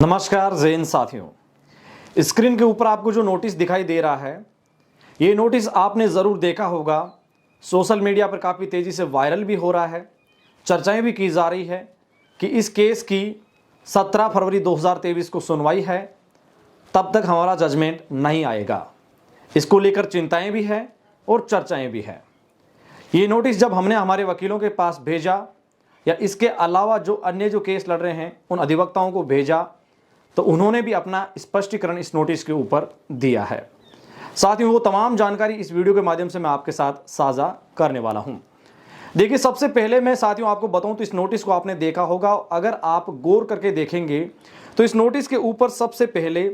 नमस्कार जैन साथियों, स्क्रीन के ऊपर आपको जो नोटिस दिखाई दे रहा है, ये नोटिस आपने ज़रूर देखा होगा। सोशल मीडिया पर काफ़ी तेज़ी से वायरल भी हो रहा है, चर्चाएं भी की जा रही है कि इस केस की 17 फरवरी 2023 को सुनवाई है, तब तक हमारा जजमेंट नहीं आएगा। इसको लेकर चिंताएं भी है और चर्चाएं भी है। ये नोटिस जब हमने हमारे वकीलों के पास भेजा या इसके अलावा जो अन्य जो केस लड़ रहे हैं उन अधिवक्ताओं को भेजा, तो उन्होंने भी अपना स्पष्टीकरण इस नोटिस के ऊपर दिया है। साथियों, वो तमाम जानकारी इस वीडियो के माध्यम से मैं आपके साथ साझा करने वाला हूं। देखिए, सबसे पहले मैं साथियों आपको बताऊं तो इस नोटिस को आपने देखा होगा। अगर आप गौर करके देखेंगे तो इस नोटिस के ऊपर सबसे पहले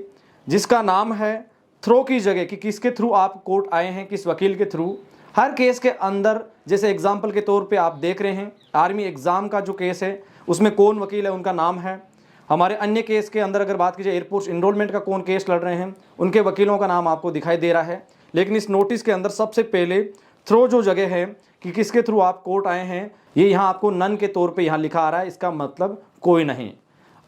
जिसका नाम है थ्रो की जगह कि किसके थ्रू आप कोर्ट आए हैं, किस वकील के थ्रू, हर केस के अंदर जैसे एग्जाम्पल के तौर पे आप देख रहे हैं आर्मी एग्ज़ाम का जो केस है उसमें कौन वकील है उनका नाम है। हमारे अन्य केस के अंदर अगर बात की जाए एयरफोर्स इनरोलमेंट का कौन केस लड़ रहे हैं उनके वकीलों का नाम आपको दिखाई दे रहा है। लेकिन इस नोटिस के अंदर सबसे पहले थ्रो जो जगह है कि किसके थ्रू आप कोर्ट आए हैं, ये यहाँ आपको नन के तौर पे यहाँ लिखा आ रहा है। इसका मतलब कोई नहीं।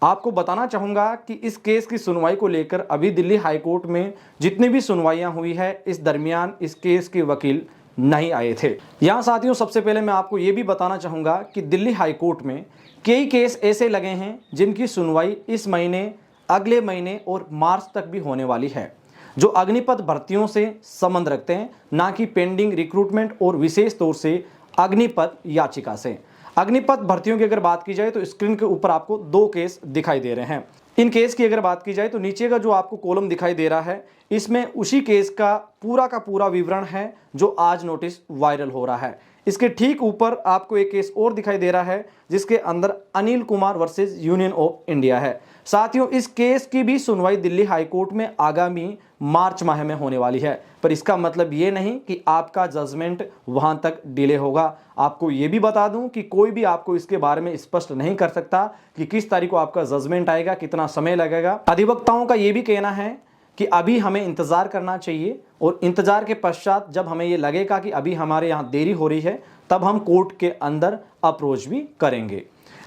आपको बताना चाहूँगा कि इस केस की सुनवाई को लेकर अभी दिल्ली हाई कोर्ट में जितनी भी सुनवाइयाँ हुई है इस दरमियान इस केस के वकील नहीं आए थे। यहाँ साथियों सबसे पहले मैं आपको ये भी बताना चाहूँगा कि दिल्ली हाई कोर्ट में कई केस ऐसे लगे हैं जिनकी सुनवाई इस महीने, अगले महीने और मार्च तक भी होने वाली है, जो अग्निपथ भर्तियों से संबंध रखते हैं, ना कि पेंडिंग रिक्रूटमेंट और विशेष तौर से अग्निपथ याचिका से। अग्निपथ भर्तियों की अगर बात की जाए तो स्क्रीन के ऊपर आपको दो केस दिखाई दे रहे हैं। इन केस की अगर बात की जाए तो नीचे का जो आपको कॉलम दिखाई दे रहा है इसमें उसी केस का पूरा विवरण है जो आज नोटिस वायरल हो रहा है। इसके ठीक ऊपर आपको एक केस और दिखाई दे रहा है जिसके अंदर Anil Kumar versus union of India है। साथियों, इस केस की भी सुनवाई दिल्ली हाई कोर्ट में आगामी मार्च माह में होने वाली है, पर इसका मतलब ये नहीं कि आपका जजमेंट वहां तक डिले होगा। आपको ये भी बता दूं कि कोई भी आपको इसके बारे में स्पष्ट नहीं कर सकता कि किस तारीख को आपका जजमेंट आएगा, कितना समय लगेगा। अधिवक्ताओं का ये भी कहना है कि अभी हमें इंतजार करना चाहिए और इंतजार के पश्चात जब हमें ये लगेगा कि अभी हमारे यहाँ देरी हो रही है तब हम कोर्ट के अंदर अप्रोच भी करेंगे।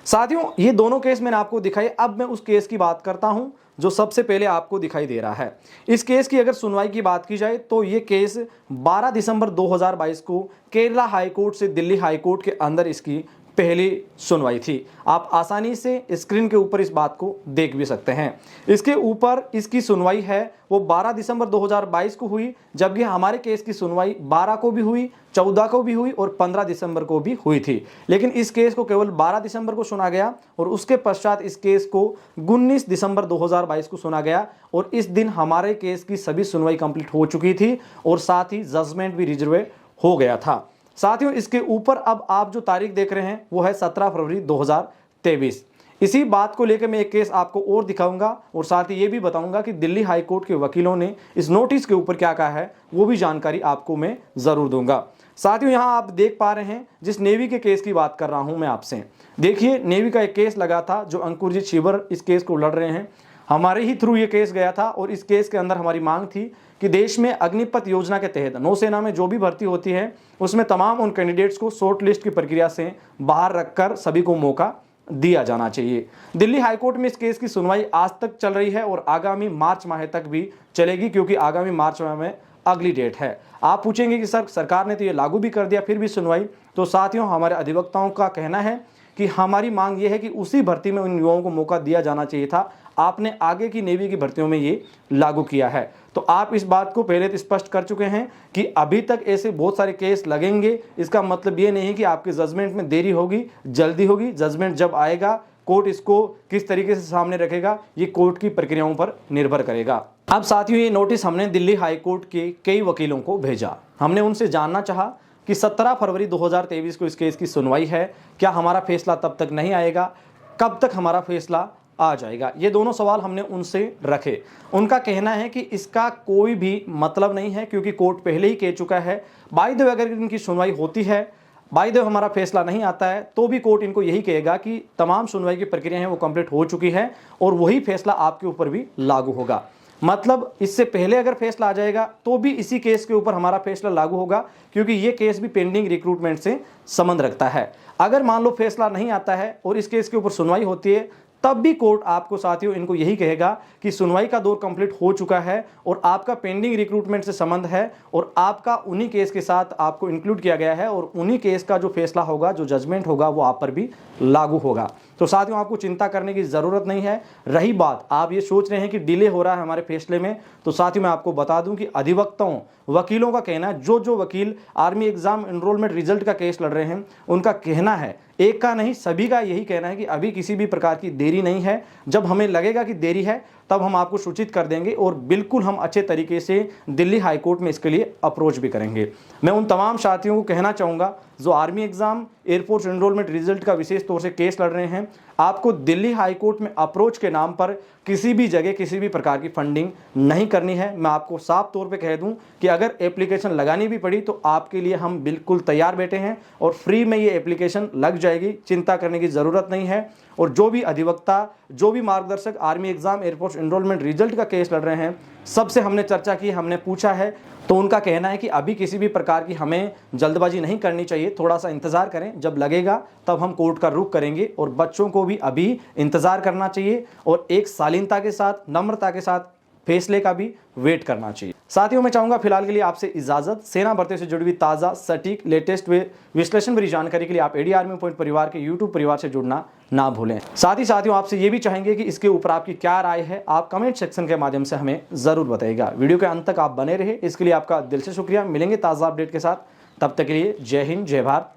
साथियों, ये दोनों केस मैंने आपको दिखाई। अब मैं उस केस की बात करता हूं जो सबसे पहले आपको दिखाई दे रहा है। इस केस की अगर सुनवाई की बात की जाए तो ये केस 12 दिसंबर 2022 को केरला हाई कोर्ट से दिल्ली हाई कोर्ट के अंदर इसकी पहली सुनवाई थी। आप आसानी से स्क्रीन के ऊपर इस बात को देख भी सकते हैं। इसके ऊपर इसकी सुनवाई है वो 12 दिसंबर 2022 को हुई, जबकि हमारे केस की सुनवाई 12 को भी हुई, 14 को भी हुई और 15 दिसंबर को भी हुई थी। लेकिन इस केस को केवल 12 दिसंबर को सुना गया और उसके पश्चात इस केस को 19 दिसंबर 2022 को सुना गया और इस दिन हमारे केस की सभी सुनवाई कंप्लीट हो चुकी थी और साथ ही जजमेंट भी रिजर्व हो गया था। साथियों, इसके ऊपर अब आप जो तारीख देख रहे हैं वो है 17 फरवरी 2023। इसी बात को लेकर मैं एक केस आपको और दिखाऊंगा और साथ ही ये भी बताऊंगा कि दिल्ली हाई कोर्ट के वकीलों ने इस नोटिस के ऊपर क्या कहा है, वो भी जानकारी आपको मैं ज़रूर दूंगा। साथियों, यहाँ आप देख पा रहे हैं जिस नेवी के केस की बात कर रहा हूँ मैं आपसे। देखिए, नेवी का एक केस लगा था जो अंकुरजीत छिबर इस केस को लड़ रहे हैं। हमारे ही थ्रू ये केस गया था और इस केस के अंदर हमारी मांग थी कि देश में अग्निपथ योजना के तहत नौसेना में जो भी भर्ती होती है उसमें तमाम उन कैंडिडेट्स को शॉर्ट लिस्ट की प्रक्रिया से बाहर रखकर सभी को मौका दिया जाना चाहिए। दिल्ली हाईकोर्ट में इस केस की सुनवाई आज तक चल रही है और आगामी मार्च माह तक भी चलेगी, क्योंकि आगामी मार्च माह में अगली डेट है। आप पूछेंगे कि सर सरकार ने तो ये लागू भी कर दिया फिर भी सुनवाई, तो साथियों हमारे अधिवक्ताओं का कहना है कि हमारी मांग ये है कि उसी भर्ती में उन युवाओं को मौका दिया जाना चाहिए था। आपने आगे की नेवी की भर्तियों में ये लागू किया है, तो आप इस बात को पहले तो स्पष्ट कर चुके हैं कि अभी तक ऐसे बहुत सारे केस लगेंगे। इसका मतलब ये नहीं कि आपके जजमेंट में देरी होगी, जल्दी होगी। जजमेंट जब आएगा कोर्ट इसको किस तरीके से सामने रखेगा ये कोर्ट की प्रक्रियाओं पर निर्भर करेगा। अब साथियों, ये नोटिस हमने दिल्ली हाई कोर्ट के कई वकीलों को भेजा। हमने उनसे जानना चाहा कि 17 फरवरी 2023 को इस केस की सुनवाई है, क्या हमारा फैसला तब तक नहीं आएगा, कब तक हमारा फैसला आ जाएगा। ये दोनों सवाल हमने उनसे रखे। उनका कहना है कि इसका कोई भी मतलब नहीं है, क्योंकि कोर्ट पहले ही कह चुका है। बाय द वे अगर इनकी सुनवाई होती है, बाय द वे हमारा फैसला नहीं आता है, तो भी कोर्ट इनको यही कहेगा कि तमाम सुनवाई की प्रक्रिया है वो कंप्लीट हो चुकी है और वही फैसला आपके ऊपर भी लागू होगा। मतलब इससे पहले अगर फैसला आ जाएगा तो भी इसी केस के ऊपर हमारा फैसला लागू होगा, क्योंकि ये केस भी पेंडिंग रिक्रूटमेंट से संबंध रखता है। अगर मान लो फैसला नहीं आता है और इस केस के ऊपर सुनवाई होती है तब भी कोर्ट आपको साथियों इनको यही कहेगा कि सुनवाई का दौर कंप्लीट हो चुका है और आपका पेंडिंग रिक्रूटमेंट से संबंध है और आपका उन्हीं केस के साथ आपको इंक्लूड किया गया है और उन्हीं केस का जो फैसला होगा, जो जजमेंट होगा, वो आप पर भी लागू होगा। तो साथियों आपको चिंता करने की ज़रूरत नहीं है। रही बात आप ये सोच रहे हैं कि डिले हो रहा है हमारे फैसले में, तो साथियों मैं आपको बता दूं कि अधिवक्ताओं, वकीलों का कहना है, जो वकील आर्मी एग्जाम एनरोलमेंट रिजल्ट का केस लड़ रहे हैं, उनका कहना है, एक का नहीं सभी का यही कहना है कि अभी किसी भी प्रकार की देरी नहीं है। जब हमें लगेगा कि देरी है तब हम आपको सूचित कर देंगे और बिल्कुल हम अच्छे तरीके से दिल्ली हाई कोर्ट में इसके लिए अप्रोच भी करेंगे। मैं उन तमाम साथियों को कहना चाहूँगा जो army exam air force enrolment result का विशेष तौर से केस लड़ रहे हैं, आपको दिल्ली हाई कोर्ट में अप्रोच के नाम पर किसी भी जगह किसी भी प्रकार की फंडिंग नहीं करनी है। मैं आपको साफ तौर पे कह दूं कि अगर एप्लीकेशन लगानी भी पड़ी तो आपके लिए हम बिल्कुल तैयार बैठे हैं और फ्री में ये एप्लीकेशन लग जाएगी, चिंता करने की ज़रूरत नहीं है। और जो भी अधिवक्ता, जो भी मार्गदर्शक army exam air force enrolment result का केस लड़ रहे हैं, सबसे हमने चर्चा की, हमने पूछा है, तो उनका कहना है कि अभी किसी भी प्रकार की हमें जल्दबाजी नहीं करनी चाहिए, थोड़ा सा इंतजार करें, जब लगेगा तब हम कोर्ट का रुख करेंगे और बच्चों को भी अभी इंतजार करना चाहिए और एक शालीनता के साथ, नम्रता के साथ फैसले का भी वेट करना चाहिए। साथियों मैं चाहूंगा फिलहाल के लिए आपसे इजाजत। सेना भर्ती से जुड़ी हुई ताज़ा, सटीक, लेटेस्ट विश्लेषण भरी जानकारी के लिए आप एडी आर्मी पॉइंट परिवार के यूट्यूब परिवार से जुड़ना ना भूलें। साथ ही साथियों आपसे ये भी चाहेंगे कि इसके ऊपर आपकी क्या राय है, आप कमेंट सेक्शन के माध्यम से हमें जरूर बताइएगा। वीडियो के अंत तक आप बने रहे, इसके लिए आपका दिल से शुक्रिया। मिलेंगे ताज़ा अपडेट के साथ, तब तक के लिए जय हिंद, जय भारत,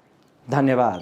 धन्यवाद।